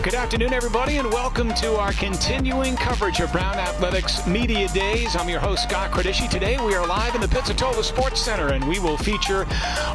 Good afternoon, everybody, and welcome to our continuing coverage of Brown Athletics Media Days. I'm your host, Scott Cordischi. Today, we are live in the Pizzatola Sports Center, and we will feature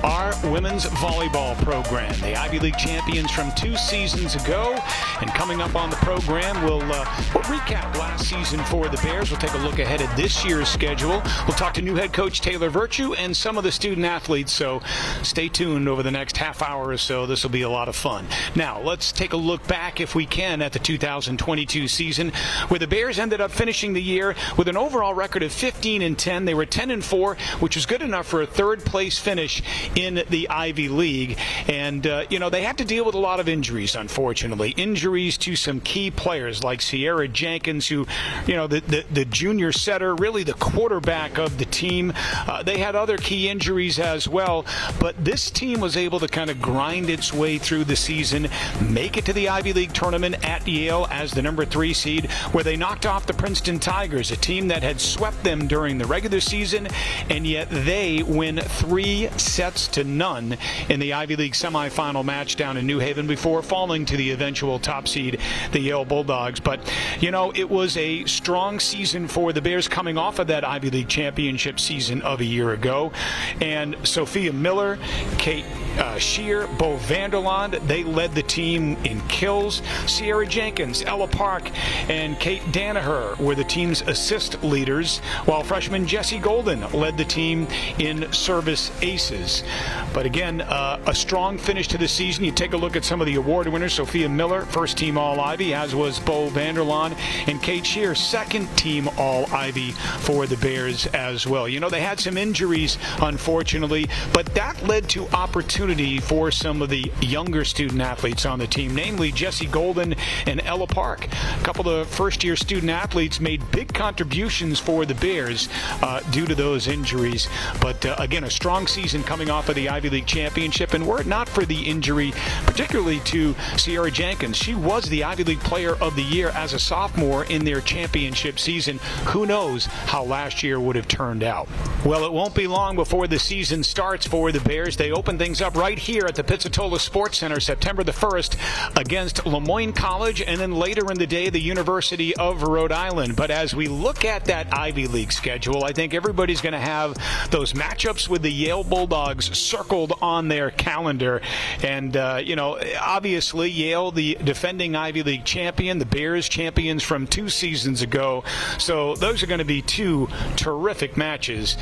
our women's volleyball program. The Ivy League champions from 2 seasons ago. And coming up on the program, we'll recap last season for the Bears. We'll take a look ahead at this year's schedule. We'll talk to new head coach Taylor Virtue and some of the student athletes, so stay tuned over the next half hour or so. This will be a lot of fun. Now, let's take a look back, if we can, at the 2022 season, where the Bears ended up finishing the year with an overall record of 15-10. They were 10-4, which was good enough for a third-place finish in the Ivy League. And, they had to deal with a lot of injuries, unfortunately. Injuries to some key players like Sierra Jenkins, who, the junior setter, really the quarterback of the team. They had other key injuries as well. But this team was able to kind of grind its way through the season, make it to the Ivy League tournament at Yale as the number 3 seed, where they knocked off the Princeton Tigers, a team that had swept them during the regular season, and yet they win 3-0 in the Ivy League semifinal match down in New Haven before falling to the eventual top seed, the Yale Bulldogs. But, it was a strong season for the Bears coming off of that Ivy League championship season of a year ago. And Sophia Miller, Kate Shear, Bo Vanderland, they led the team in kills. Sierra Jenkins, Ella Park, and Kate Danaher were the team's assist leaders, while freshman Jessie Golden led the team in service aces. But again, a strong finish to the season. You take a look at some of the award winners. Sophia Miller, first team All-Ivy, as was Bo Vanderland, and Kate Shear, second team All-Ivy for the Bears as well. They had some injuries, unfortunately, but that led to opportunity for some of the younger student athletes on the team, namely Jessie Golden and Ella Park. A couple of first-year student athletes made big contributions for the Bears due to those injuries. But again, a strong season coming off of the Ivy League championship. And were it not for the injury, particularly to Sierra Jenkins, she was the Ivy League Player of the Year as a sophomore in their championship season. Who knows how last year would have turned out? Well, it won't be long before the season starts for the Bears. They open things up right here at the Pizzatola Sports Center September the 1st against Lemoyne College, and then later in the day, the University of Rhode Island. But as we look at that Ivy League schedule, I think everybody's going to have those matchups with the Yale Bulldogs circled on their calendar. And, obviously, Yale, the defending Ivy League champion, the Bears champions from 2 seasons ago. So those are going to be 2 terrific matches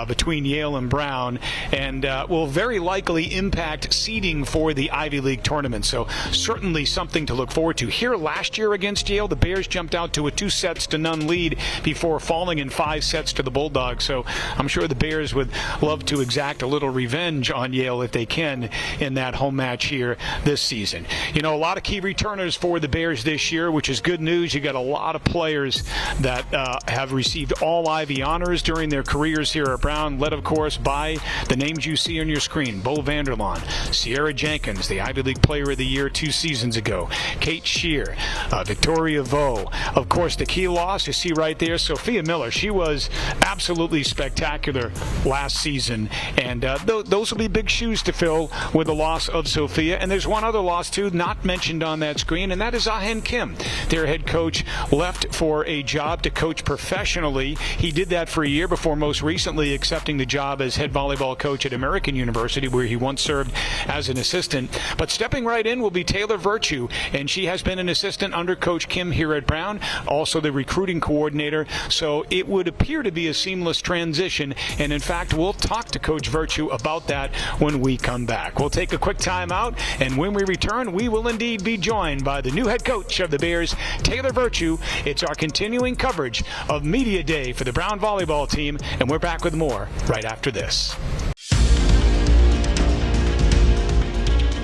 between Yale and Brown, and will very likely impact seeding for the Ivy League tournament. So certainly something to look forward to. Here last year against Yale, the Bears jumped out to a 2-0 lead before falling in 5 sets to the Bulldogs. So I'm sure the Bears would love to exact a little revenge on Yale if they can in that home match here this season. A lot of key returners for the Bears this year, which is good news. You got a lot of players that have received all Ivy honors during their careers here at Brown, led, of course, by the names you see on your screen: Bo Vanderlaan, Sierra Jenkins, the Ivy League Player of the Year 2 seasons ago, Kate Shear, Victoria Vo. Of course, the key loss you see right there, Sophia Miller. She was absolutely spectacular last season, and those will be big shoes to fill with the loss of Sophia. And there's one other loss, too, not mentioned on that screen, and that is Ah-Hen Kim. Their head coach left for a job to coach professionally. He did that for a year before most recently accepting the job as head volleyball coach at American University, where he once served as an assistant. But stepping right in will be Taylor Virtue, and she has been an assistant under Coach Kim here at Brown, also the recruiting coordinator. So it would appear to be a seamless transition, and in fact, we'll talk to Coach Virtue about that when we come back. We'll take a quick time out, and when we return, we will indeed be joined by the new head coach of the Bears, Taylor Virtue. It's our continuing coverage of Media Day for the Brown Volleyball team, and we're back with more right after this.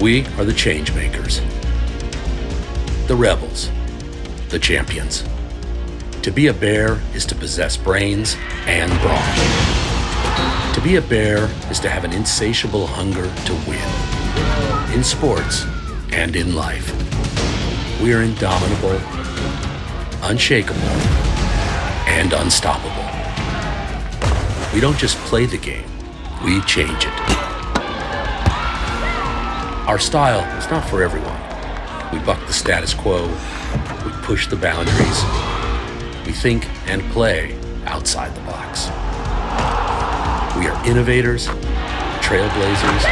We are the change makers, the rebels, the champions. To be a Bear is to possess brains and brawn. To be a Bear is to have an insatiable hunger to win, in sports and in life. We are indomitable, unshakable, and unstoppable. We don't just play the game, we change it. Our style is not for everyone. We buck the status quo. We push the boundaries. We think and play outside the box. We are innovators, trailblazers,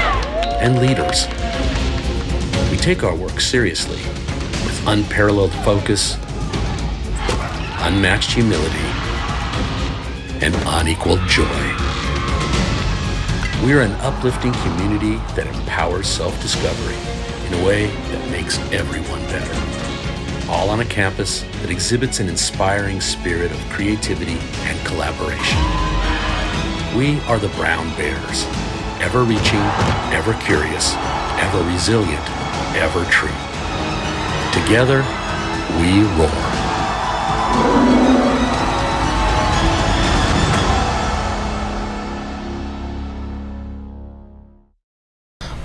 and leaders. We take our work seriously with unparalleled focus, unmatched humility, and unequaled joy. We are an uplifting community that empowers self-discovery in a way that makes everyone better. All on a campus that exhibits an inspiring spirit of creativity and collaboration. We are the Brown Bears, ever reaching, ever curious, ever resilient, ever true. Together, we roar.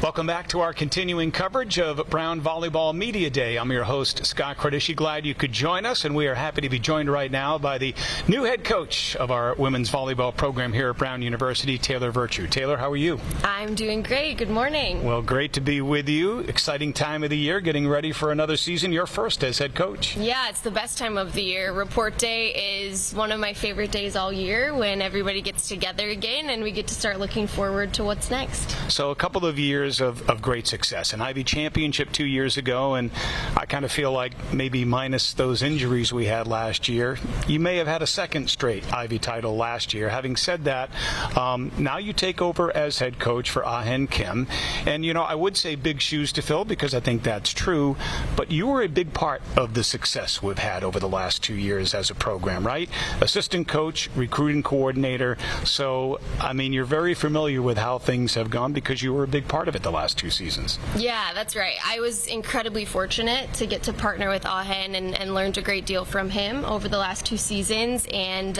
Welcome back to our continuing coverage of Brown Volleyball Media Day. I'm your host, Scott Cordischi. Glad you could join us, and we are happy to be joined right now by the new head coach of our women's volleyball program here at Brown University, Taylor Virtue. Taylor, how are you? I'm doing great. Good morning. Well, great to be with you. Exciting time of the year, getting ready for another season. Your first as head coach. Yeah, it's the best time of the year. Report day is one of my favorite days all year when everybody gets together again and we get to start looking forward to what's next. So a couple of years of great success. An Ivy championship 2 years ago, and I kind of feel like maybe minus those injuries we had last year, you may have had a second straight Ivy title last year. Having said that, now you take over as head coach for Ah-Hen Kim, and I would say big shoes to fill because I think that's true, but you were a big part of the success we've had over the last 2 years as a program, right? Assistant coach, recruiting coordinator, so I mean you're very familiar with how things have gone because you were a big part of it the last 2 seasons. Yeah, that's right. I was incredibly fortunate to get to partner with Ah-Hen and learned a great deal from him over the last 2 seasons and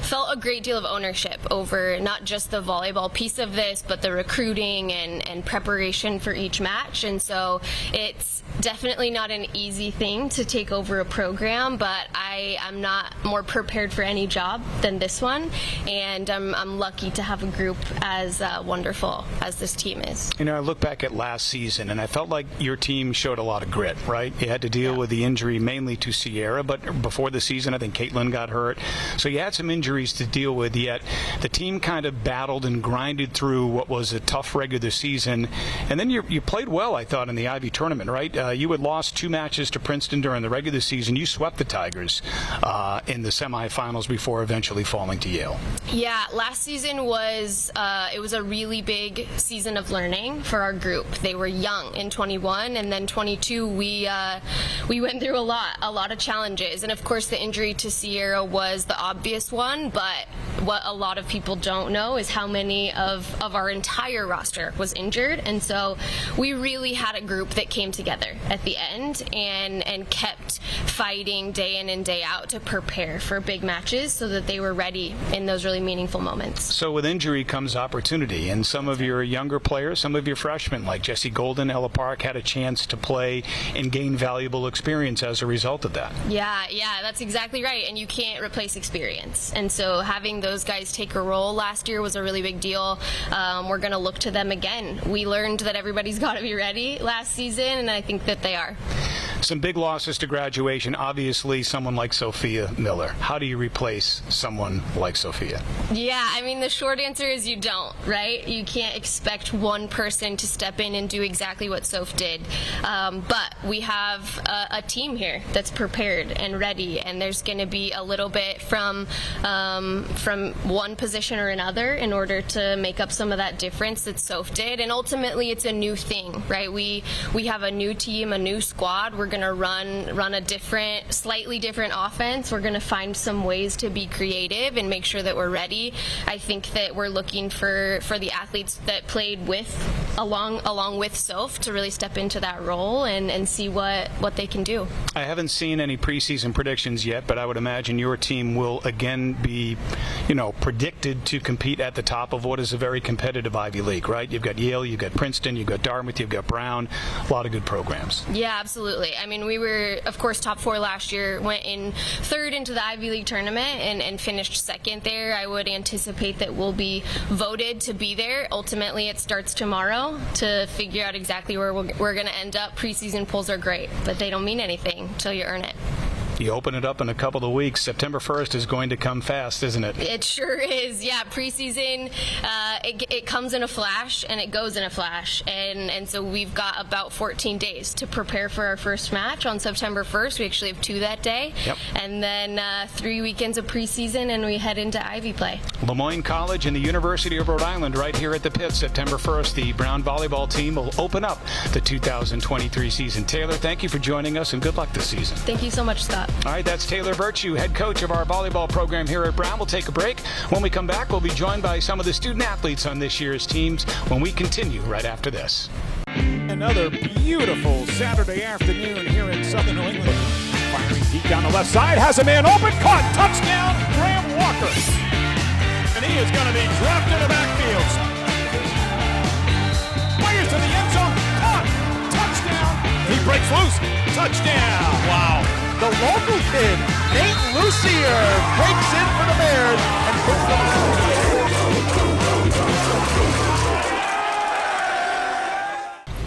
felt a great deal of ownership over not just the volleyball piece of this, but the recruiting and preparation for each match. And so it's definitely not an easy thing to take over a program, but I'm not more prepared for any job than this one. And I'm lucky to have a group as wonderful as this team is. I look back at last season, and I felt like your team showed a lot of grit, right? You had to deal with the injury mainly to Sierra, but before the season, I think Caitlin got hurt. So you had some injuries to deal with, yet the team kind of battled and grinded through what was a tough regular season. And then you played well, I thought, in the Ivy tournament, right? You had lost 2 matches to Princeton during the regular season. You swept the Tigers in the semifinals before eventually falling to Yale. Yeah, last season was it was a really big season of learning for our group. They were young in 21, and then 22 we went through a lot of challenges, and of course the injury to Sierra was the obvious one, but what a lot of people don't know is how many of our entire roster was injured. And so we really had a group that came together at the end and kept fighting day in and day out to prepare for big matches so that they were ready in those really meaningful moments. So with injury comes opportunity, and some of your younger players, some of your freshmen like Jessie Golden, Ella Park had a chance to play and gain valuable experience as a result of that. Yeah, that's exactly right, and you can't replace experience. And so having those guys take a role last year was a really big deal. We're going to look to them again. We learned that everybody's got to be ready last season, and I think that they are. Some big losses to graduation. Obviously, someone like Sophia Miller. How do you replace someone like Sophia? Yeah, I mean, the short answer is you don't, right? You can't expect one person to step in and do exactly what Soph did. But we have a team here that's prepared and ready, and there's going to be a little bit from one position or another in order to make up some of that difference that Soph did. And ultimately, it's a new thing, right? We have a new team, a new squad. We're going to run a slightly different offense. We're going to find some ways to be creative and make sure that we're ready. I think that we're looking for the athletes that played along with Soph to really step into that role and see what they can do. I haven't seen any preseason predictions yet, but I would imagine your team will again be, predicted to compete at the top of what is a very competitive Ivy League, right? You've got Yale, you've got Princeton, you've got Dartmouth, you've got Brown, a lot of good programs. Yeah, absolutely. I mean, we were, of course, top 4 last year, went in 3rd into the Ivy League tournament and finished 2nd there. I would anticipate that we'll be voted to be there. Ultimately, it starts tomorrow to figure out exactly where we're going to end up. Preseason polls are great, but they don't mean anything until you earn it. You open it up in a couple of weeks. September 1st is going to come fast, isn't it? It sure is. Yeah, preseason, it comes in a flash and it goes in a flash. And so we've got about 14 days to prepare for our first match on September 1st. We actually have 2 that day. Yep. And then 3 weekends of preseason, and we head into Ivy play. Lemoyne College and the University of Rhode Island right here at the Pit. September 1st, the Brown Volleyball team will open up the 2023 season. Taylor, thank you for joining us, and good luck this season. Thank you so much, Scott. All right, that's Taylor Virtue, head coach of our volleyball program here at Brown. We'll take a break. When we come back, we'll be joined by some of the student athletes on this year's teams when we continue right after this. Another beautiful Saturday afternoon here in Southern New England. Firing deep down the left side, has a man open, caught, touchdown, Graham Walker. And he is going to be dropped in the backfield. Fires to the end zone, caught, touchdown. He breaks loose, touchdown. Wow. The local kid, Nate Lucier, breaks in for the Bears and puts them.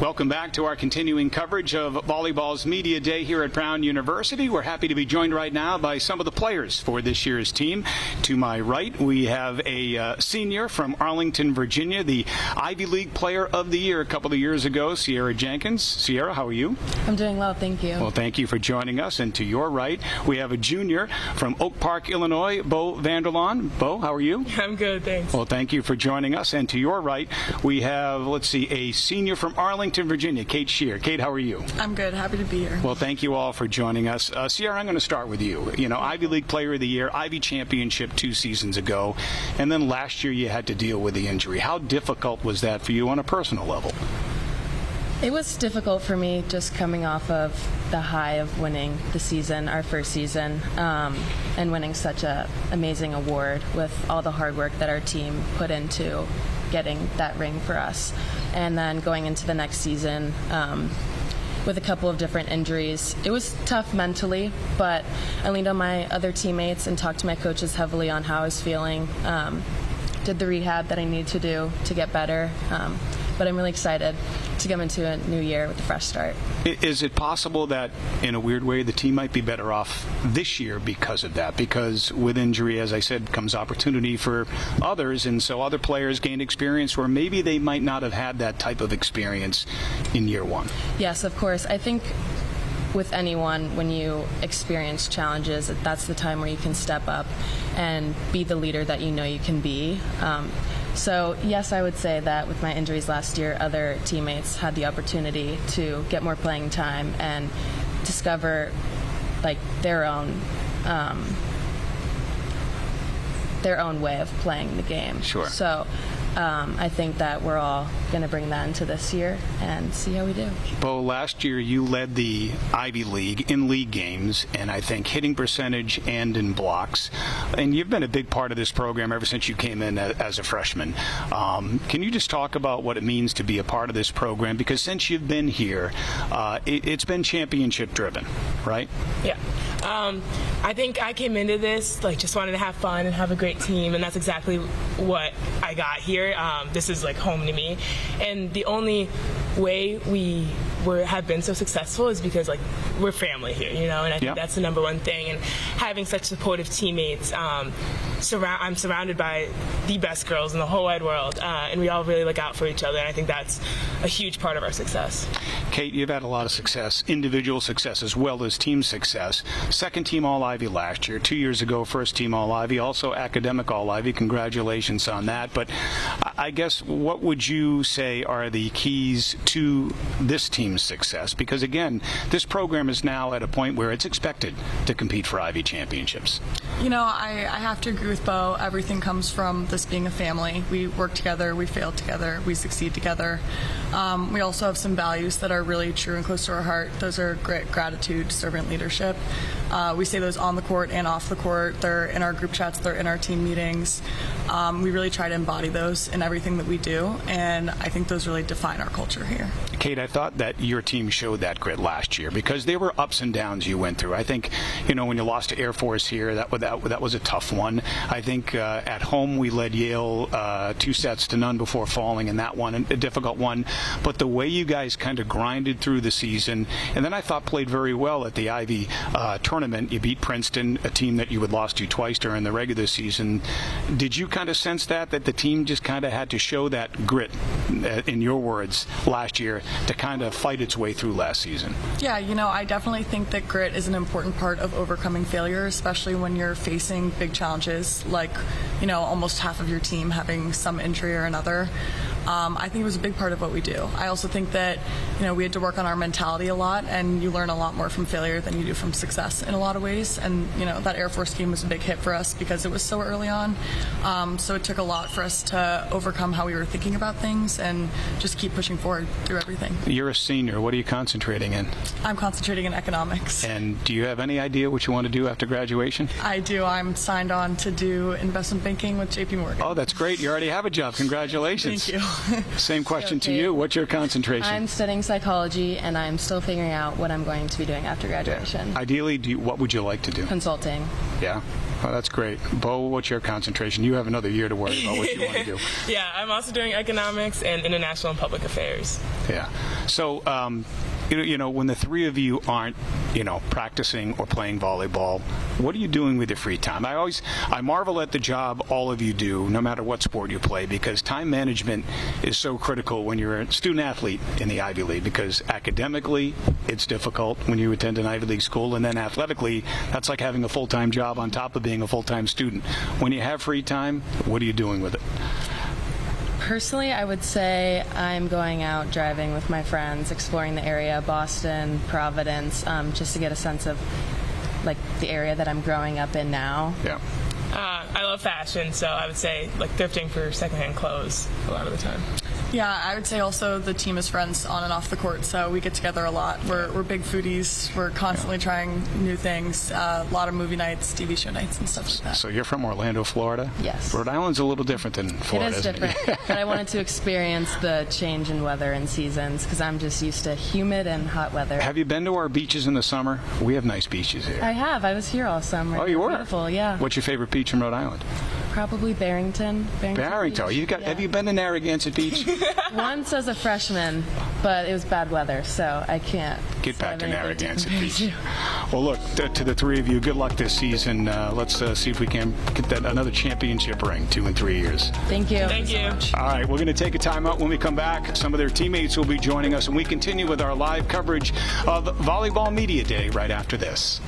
Welcome back to our continuing coverage of volleyball's Media Day here at Brown University. We're happy to be joined right now by some of the players for this year's team. To my right, we have a senior from Arlington, Virginia, the Ivy League Player of the Year a couple of years ago, Sierra Jenkins. Sierra, how are you? I'm doing well, thank you. Well, thank you for joining us. And to your right, we have a junior from Oak Park, Illinois, Bo Vanderlaan. Bo, how are you? I'm good, thanks. Well, thank you for joining us. And to your right, we have, a senior from Arlington, Virginia, Kate Shear. Kate, how are you? I'm good. Happy to be here. Well, thank you all for joining us. Sierra, I'm going to start with you. Ivy League Player of the Year, Ivy Championship 2 seasons ago, and then last year you had to deal with the injury. How difficult was that for you on a personal level? It was difficult for me just coming off of the high of winning the season, our first season, and winning such an amazing award with all the hard work that our team put into getting that ring for us. And then going into the next season with a couple of different injuries. It was tough mentally, but I leaned on my other teammates and talked to my coaches heavily on how I was feeling. Did the rehab that I needed to do to get better. But I'm really excited to come into a new year with a fresh start. Is it possible that, in a weird way, the team might be better off this year because of that? Because with injury, as I said, comes opportunity for others, and so other players gain experience where maybe they might not have had that type of experience in year one. Yes, of course. I think with anyone, when you experience challenges, that's the time where you can step up and be the leader that you know you can be. So, yes, I would say that with my injuries last year, other teammates had the opportunity to get more playing time and discover, their own way of playing the game. Sure. So, I think that we're all going to bring that into this year and see how we do. Bo, last year you led the Ivy League in league games, and I think hitting percentage and in blocks. And you've been a big part of this program ever since you came in as a freshman. Can you just talk about what it means to be a part of this program? Because since you've been here, it's been championship driven, right? Yeah. I think I came into this just wanted to have fun and have a great team, and that's exactly what I got here. This is home to me, and the only way we have been so successful is because we're family here, and I think that's the number one thing. And having such supportive teammates, I'm surrounded by the best girls in the whole wide world, and we all really look out for each other, and I think that's a huge part of our success. Kate, you've had a lot of success, individual success as well as team success. Second team All-Ivy last year, 2 years ago, first team All-Ivy, also academic All-Ivy. Congratulations on that. But I guess what would you say are the keys to this team's success? Because again, this program is now at a point where it's expected to compete for Ivy championships. I have to agree with Bo. Everything comes from this being a family. We work together, we fail together, we succeed together. We also have some values that are really true and close to our heart. Those are gratitude, servant leadership. We say those on the court and off the court. They're in our group chats, they're in our team meetings. We really try to embody those in everything that we do, and I think those really define our culture here. here. Kate, I thought that your team showed that grit last year because there were ups and downs you went through. I think, when you lost to Air Force here, that was a tough one. I think at home we led Yale 2-0 before falling in that one, a difficult one. But the way you guys kind of grinded through the season, and then I thought played very well at the Ivy tournament. You beat Princeton, a team that you had lost to twice during the regular season. Did you kind of sense that the team just kind of had to show that grit, in your words, last year to kind of fight its way through last season? Yeah, I definitely think that grit is an important part of overcoming failure, especially when you're facing big challenges like, almost half of your team having some injury or another. I think it was a big part of what we do. I also think that, we had to work on our mentality a lot, and you learn a lot more from failure than you do from success in a lot of ways. And, that Air Force game was a big hit for us because it was so early on. So it took a lot for us to overcome how we were thinking about things and just keep pushing forward through everything. You're a senior. What are you concentrating in? I'm concentrating in economics. And do you have any idea what you want to do after graduation? I do. I'm signed on to do investment banking with JP Morgan. Oh, that's great. You already have a job. Congratulations. Thank you. Same question to you. What's your concentration? I'm studying psychology, and I'm still figuring out what I'm going to be doing after graduation. Yeah. Ideally, what would you like to do? Consulting. Yeah. Oh, that's great. Bo, what's your concentration? You have another year to worry about what you want to do. Yeah, I'm also doing economics and international and public affairs. Yeah. So, when the three of you aren't, practicing or playing volleyball, what are you doing with your free time? I marvel at the job all of you do, no matter what sport you play, because time management is so critical when you're a student athlete in the Ivy League, because academically it's difficult when you attend an Ivy League school, and then athletically that's like having a full-time job on top of being a full-time student. When you have free time, what are you doing with it? Personally, I would say I'm going out driving with my friends, exploring the area, Boston, Providence, just to get a sense of the area that I'm growing up in now. Yeah. I love fashion, so I would say thrifting for secondhand clothes a lot of the time. Yeah, I would say also the team is friends on and off the court, so we get together a lot. We're big foodies. We're constantly trying new things, a lot of movie nights, TV show nights, and stuff like that. So you're from Orlando, Florida? Yes. Rhode Island's a little different than Florida, It is different, but I wanted to experience the change in weather and seasons because I'm just used to humid and hot weather. Have you been to our beaches in the summer? We have nice beaches here. I have. I was here all summer. Oh, you were? Beautiful, yeah. What's your favorite beach in Rhode Island? Probably Barrington. Barrington. Beach. Have you been to Narragansett Beach? Once as a freshman, but it was bad weather, so I can't. Get back to Narragansett Beach. You. Well, look, to the three of you, good luck this season. Let's see if we can get another championship ring, 2 and 3 years. Thank you. Thank you. All right, we're going to take a time out. When we come back, some of their teammates will be joining us, and we continue with our live coverage of Volleyball Media Day right after this.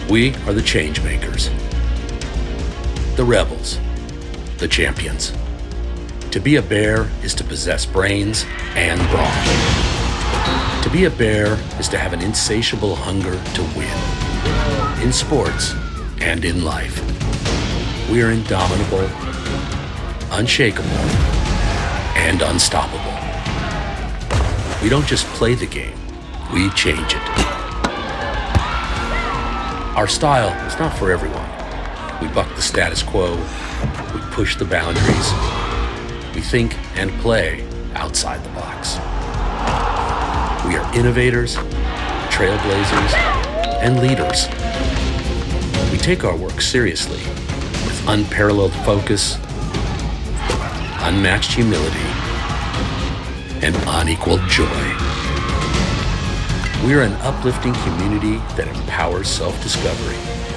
We are the change makers, the rebels, the champions. To be a bear is to possess brains and brawn. To be a bear is to have an insatiable hunger to win, in sports and in life. We are indomitable, unshakable, and unstoppable. We don't just play the game, we change it. Our style is not for everyone. We buck the status quo, we push the boundaries, we think and play outside the box. We are innovators, trailblazers, and leaders. We take our work seriously with unparalleled focus, unmatched humility, and unequaled joy. We are an uplifting community that empowers self-discovery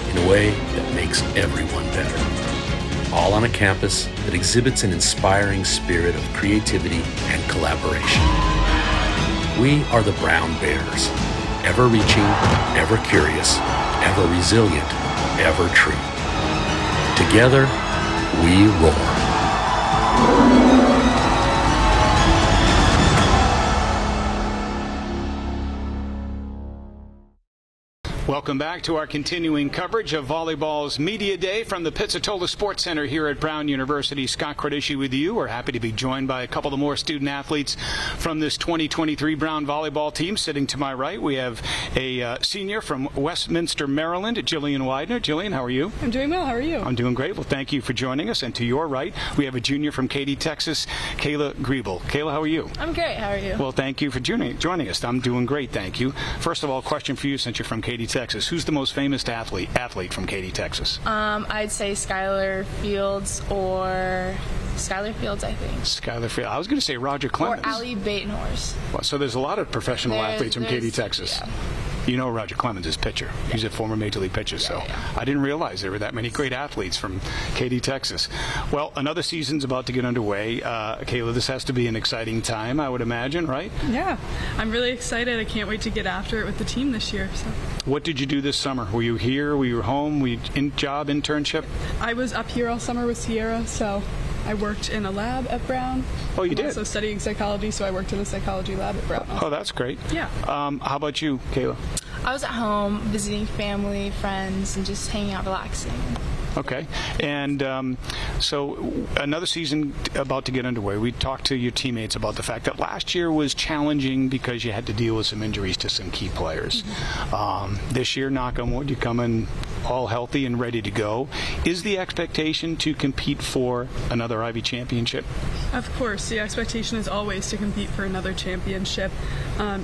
in a way that makes everyone better. All on a campus that exhibits an inspiring spirit of creativity and collaboration. We are the Brown Bears, ever reaching, ever curious, ever resilient, ever true. Together, we roar. Welcome back to our continuing coverage of volleyball's Media Day from the Pizzatola Sports Center here at Brown University. Scott Cordischi with you. We're happy to be joined by a couple of more student athletes from this 2023 Brown Volleyball team. Sitting to my right, we have a senior from Westminster, Maryland, Jillian Widener. Jillian, how are you? I'm doing well. How are you? I'm doing great. Well, thank you for joining us. And to your right, we have a junior from Katy, Texas, Kayla Griebel. Kayla, how are you? I'm great. How are you? Well, thank you for joining us. I'm doing great, thank you. First of all, question for you since you're from Katy, Texas. Who's the most famous athlete from Katy, Texas? I'd say Skylar Fields, I think. Skylar Fields. I was going to say Roger Clemens. Or Allie Batenhorst. Well, so there's a lot of professional athletes from Katy, Texas. Yeah. You know Roger Clemens is pitcher. Yeah. He's a former Major League pitcher, I didn't realize there were that many great athletes from Katy, Texas. Well, another season's about to get underway. Kayla, this has to be an exciting time, I would imagine, right? Yeah, I'm really excited. I can't wait to get after it with the team this year. So. What did you do this summer? Were you here? Were you home? Were you internship? I was up here all summer with Sierra, so I worked in a lab at Brown. Oh, you did? I'm also studying psychology, so I worked in a psychology lab at Brown. Oh, that's great. Yeah. How about you, Kayla? I was at home visiting family, friends, and just hanging out, relaxing. Okay. And so another season about to get underway. We talked to your teammates about the fact that last year was challenging because you had to deal with some injuries to some key players. This year, knock on wood, you come in all healthy and ready to go. Is the expectation to compete for another Ivy championship? Of course. The expectation is always to compete for another championship.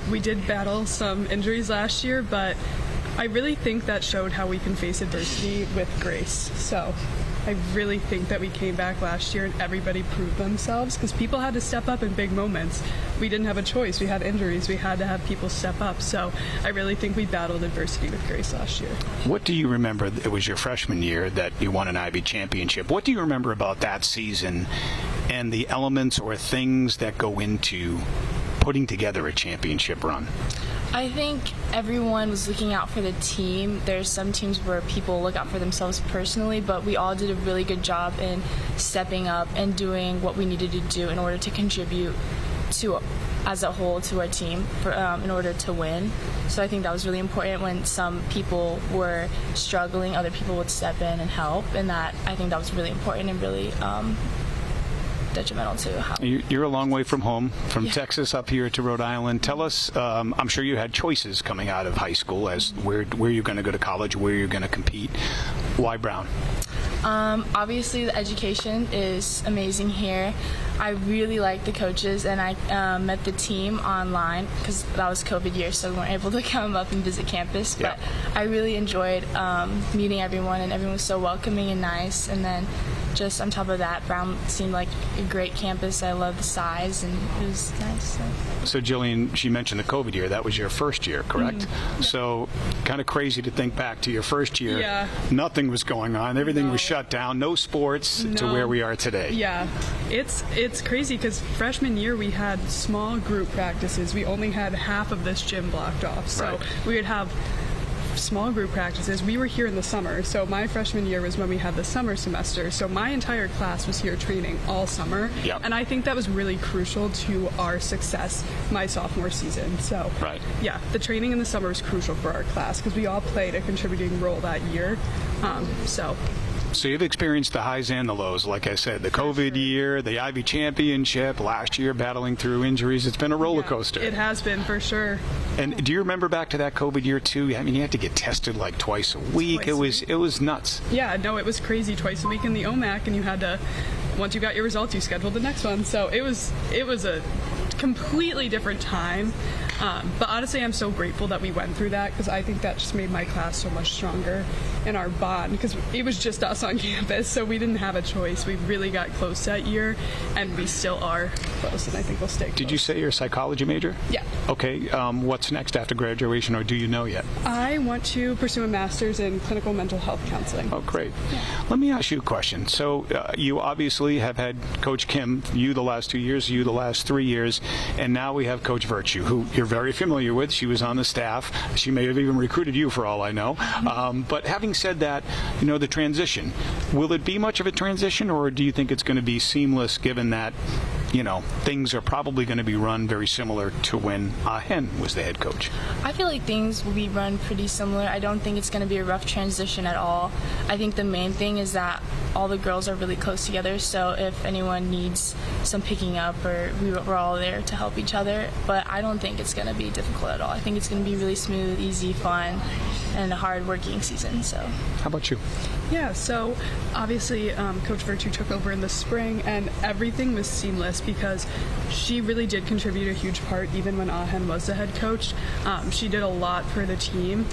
We did battle some injuries last year, but I really think that showed how we can face adversity with grace. So I really think that we came back last year and everybody proved themselves because people had to step up in big moments. We didn't have a choice. We had injuries. We had to have people step up. So I really think we battled adversity with grace last year. What do you remember? It was your freshman year that you won an Ivy championship. What do you remember about that season and the elements or things that go into putting together a championship run? I think everyone was looking out for the team. There's some teams where people look out for themselves personally, but we all did a really good job in stepping up and doing what we needed to do in order to contribute to, as a whole, to our team in order to win. So I think that was really important. When some people were struggling, other people would step in and help, and I think that was really important and really detrimental to how you're a long way from home, from Texas up here to Rhode Island. Tell us, I'm sure you had choices coming out of high school as where you're going to go to college, where you're going to compete. Why Brown? Obviously, the education is amazing here. I really like the coaches, and I met the team online because that was COVID year, so we weren't able to come up and visit campus. But I really enjoyed meeting everyone, and everyone was so welcoming and nice. And then just on top of that, Brown seemed like a great campus. I love the size, and it was nice. So Jillian, she mentioned the COVID year. That was your first year, correct? Mm-hmm. So kind of crazy to think back to your first year. Yeah. Nothing was going on. Everything was shut down. No sports to where we are today. Yeah. It's crazy because freshman year we had small group practices. We only had half of this gym blocked off. So we would have small group practices. We were here in the summer, so my freshman year was when we had the summer semester, so my entire class was here training all summer, and I think that was really crucial to our success my sophomore season. So the training in the summer was crucial for our class because we all played a contributing role that year. So you've experienced the highs and the lows, like I said, the COVID year, the Ivy championship, last year battling through injuries. It's been a roller coaster. It has been, for sure. And do you remember back to that COVID year too? I mean, you had to get tested like twice a week. It was nuts. Yeah, no, it was crazy. Twice a week in the OMAC, and you had to, once you got your results, you scheduled the next one. So it was a completely different time. But honestly, I'm so grateful that we went through that because I think that just made my class so much stronger in our bond because it was just us on campus, so we didn't have a choice. We really got close that year, and we still are close, and I think we'll stay close. Did you say you're a psychology major? Yeah. Okay. What's next after graduation, or do you know yet? I want to pursue a master's in clinical mental health counseling. Oh, great. Yeah. Let me ask you a question. So you obviously have had Coach Kim, you the last 2 years, you the last 3 years, and now we have Coach Virtue, who you're very familiar with. She was on the staff. She may have even recruited you for all I know. But having said that, you know, the transition, will it be much of a transition, or do you think it's going to be seamless given that things are probably going to be run very similar to when Hen was the head coach. I feel like things will be run pretty similar. I don't think it's going to be a rough transition at all. I think the main thing is that all the girls are really close together, so if anyone needs some picking up, we're all there to help each other. But I don't think it's going to be difficult at all. I think it's going to be really smooth, easy, fun, and a hard-working season. So, how about you? Yeah, so obviously Coach Virtue took over in the spring, and everything was seamless because she really did contribute a huge part even when Ahen was the head coach. She did a lot for the team.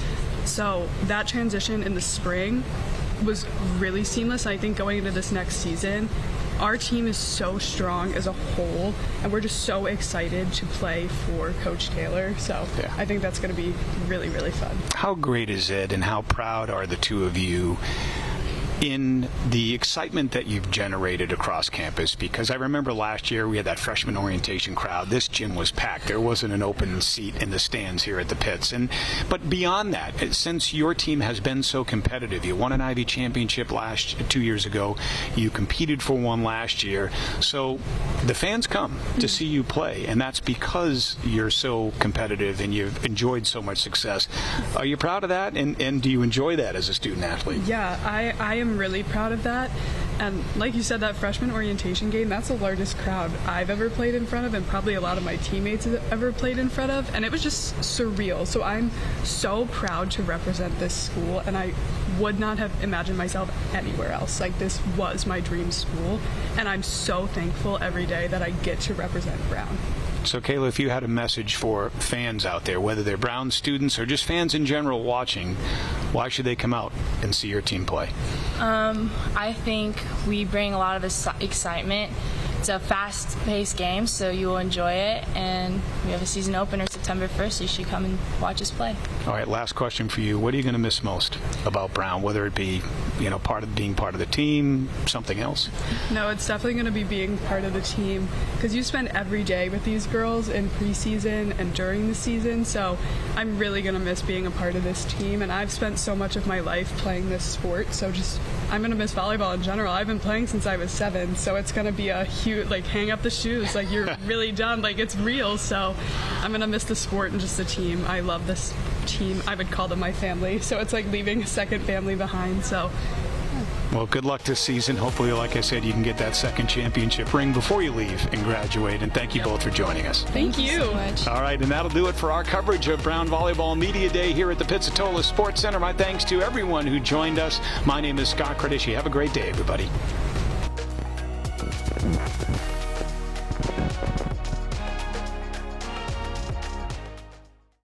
So that transition in the spring was really seamless. I think going into this next season, our team is so strong as a whole, and we're just so excited to play for Coach Taylor. So yeah. I think that's going to be really, really fun. How great is it, and how proud are the two of you in the excitement that you've generated across campus? Because I remember last year we had that freshman orientation crowd. This gym was packed. There wasn't an open seat in the stands here at the pits. But beyond that, since your team has been so competitive, you won an Ivy championship 2 years ago. You competed for one last year. So the fans come to see you play, and that's because you're so competitive and you've enjoyed so much success. Are you proud of that? And do you enjoy that as a student athlete? Yeah, I am really proud of that. And like you said, that freshman orientation game, that's the largest crowd I've ever played in front of, and probably a lot of my teammates have ever played in front of, and it was just surreal. So I'm so proud to represent this school, and I would not have imagined myself anywhere else. Like, this was my dream school, and I'm so thankful every day that I get to represent Brown. So, Kayla, if you had a message for fans out there, whether they're Brown students or just fans in general watching, why should they come out and see your team play? I think we bring a lot of excitement. It's a fast-paced game, so you will enjoy it. And we have a season opener September 1st, so you should come and watch us play. All right, last question for you. What are you going to miss most about Brown, whether it be being part of the team, something else? No, it's definitely going to be being part of the team, because you spend every day with these girls in preseason and during the season, so I'm really going to miss being a part of this team, and I've spent so much of my life playing this sport, so I'm going to miss volleyball in general. I've been playing since I was 7, so it's going to be a huge, hang up the shoes, you're really done, it's real, so I'm going to miss the sport and just the team. I love this team. I would call them my family, so it's like leaving a second family behind, so. Well, good luck this season. Hopefully, like I said, you can get that second championship ring before you leave and graduate. And thank you both for joining us. Thank you so much. All right, and that'll do it for our coverage of Brown Volleyball Media Day here at the Pizzatola Sports Center. My thanks to everyone who joined us. My name is Scott Cordischi. Have a great day, everybody.